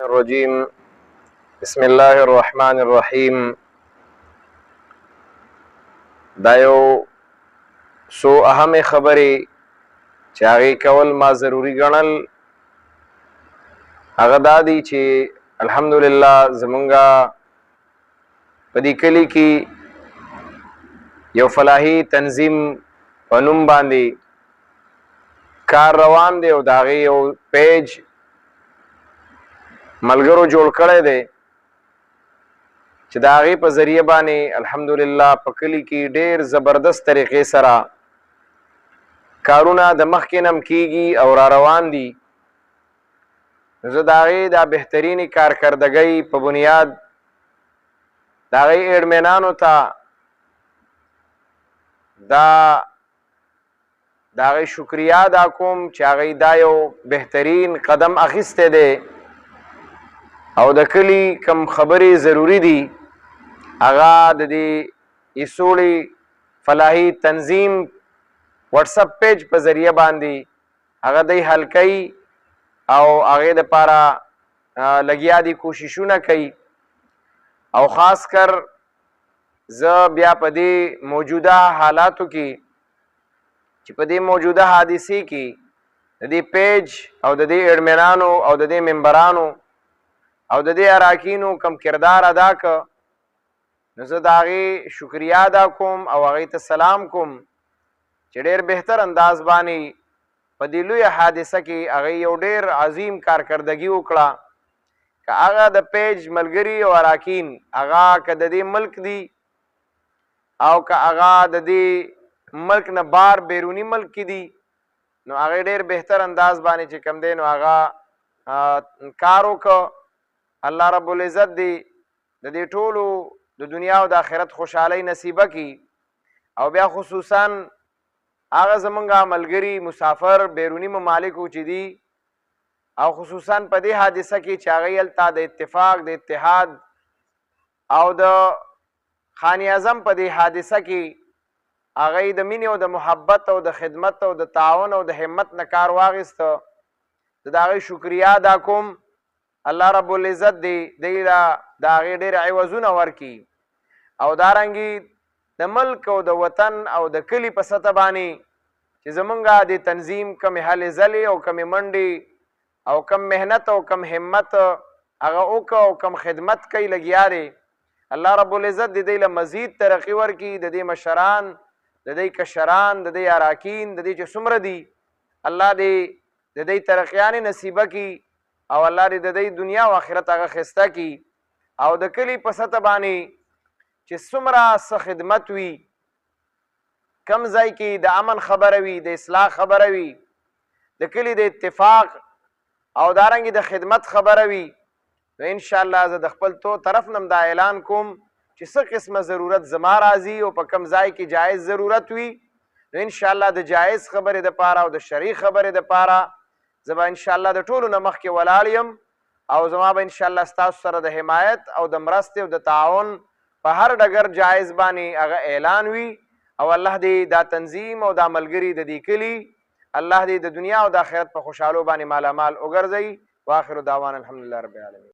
الرجيم بسم الله الرحمن الرحيم. دا یو سو اهم خبرې چې هغې کول ما ضروري ګڼل هغه دا دی چې الحمدلله زمونږه په دې کلي کې یو فلاحي تنظیم په نوم باندې کار روان دی او د هغې یو پیج ملګرو جوړ کړی دی چې د هغې په ذریعه باندې الحمدلله په کلي کې ډېر زبردست طریقې سره کارونه د مخکې نه هم کېږي او را روان دي. زه د هغې دا بهترینې کارکردګۍ په بنیاد د هغې ایډمنانو ته دا د هغې شکریه ادا کوم چې هغې دا یو بهترین قدم اخیستی دی او د کلي کم خبرې ضروري دي هغه د دې ایسوړي فلاحي تنظیم واتساپ پیج په ذریعه باندې هغه دی حل کوي او هغې دپاره لګیا دي کوششونه کوي او خاص کر زه بیا په دې موجوده حالاتو کې چې په دې موجوده حادثې کې د دې پیج او د دې ایډمنانو او د دې ممبرانو او د دې اراکینو کم کردار ادا که نو زه د هغې شکریه ادا کوم او هغې ته سلام کوم چې ډېر بهتر انداز باندې په دې لویه حادثه کې هغې یو ډېر عظیم کارکردګي وکړه. که هغه د پیج ملګري او اراکین هغه که د دې ملک دي او که هغه د دې ملک نه بار بیروني ملک کې دي نو هغې ډېر بهتر انداز باندې چې کوم دی نو هغه کار وکړه. الله رب العزت دی د دې ټولو د دنیا او د آخرت خوشحالۍ نصیبه کړي او بیا خصوصا هغه زمونږ ملګري مسافر بیروني ممالکو چې دي او خصوصا په دې حادثه کې چې هغوی هلته د اتفاق د اتحاد او د خان اعظم په دې حادثه کې هغوی د مینې او د محبت او د خدمت او د تعاون او د همت نه کار واخیسته. زه د هغوی شکریه ادا کوم. الله رب العزت دی دوی له د هغې ډېر عوضونه ورکړي او دارنګې د ملک او د وطن او د کلي په سطح باندې چې زمونږ د تنظیم کمې هلې ځلې او کمې منډې او کم محنت او کم همت هغه وکړه او کم خدمت کوي لګیا دی. الله رب العزت د دوی له مزید ترقي ورکړي. د دې مشران د دوی کشران د دوی اراکین د دوی چې څومره دي الله دې د دوی ترقیانې نصیبه کړي او الله دې د دوی دنیا او آخرت هغه ښایسته کړي او د کلي په سطح باندې چې څومره څه خدمت وي کم ځای کې د امن خبره وي د اصلاح خبره وي د کلي د اتفاق او دارنګې د خدمت خبره وي نو انشاءالله زه د خپل طرف نه دا اعلان کوم چې څه قسمه ضرورت زما راځي او په کم ځای کې جایز ضرورت وي نو انشاءالله د جایز خبرې دپاره او د شرعي خبرې دپاره زه به انشاءالله د ټولو نه مخکې ولاړ یم او زما به انشاءالله ستاسو سره د حمایت او د مرستې او د تعاون په هر ډګر جایز باندې هغه اعلان وي او الله دې دا تنظیم او دا ملګري د دې کلي الله دې د دنیا او د آخرت په خوشحالو باندې مالامال وګرځوي. واخر دعوانا الحمدلله رب العالمین.